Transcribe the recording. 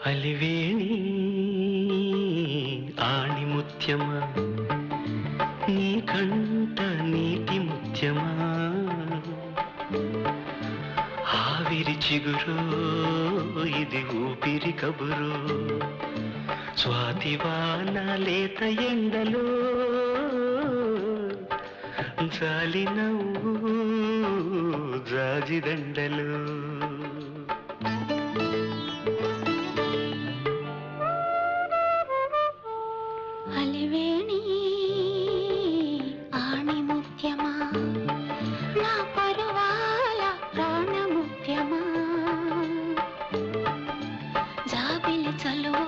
అలివేణి ఆణిముత్యమా నీ కంట నీటి ముత్యమా ఆవిరి చిగురు ఇది ఊపిరి కబురు స్వాతివాన లేత ఎండలో జాలి నవ్వు జాజిదండలు అలివేణి ఆణిముత్యమా నా పరువాల ప్రాణముత్యమా జాబిలి చలువు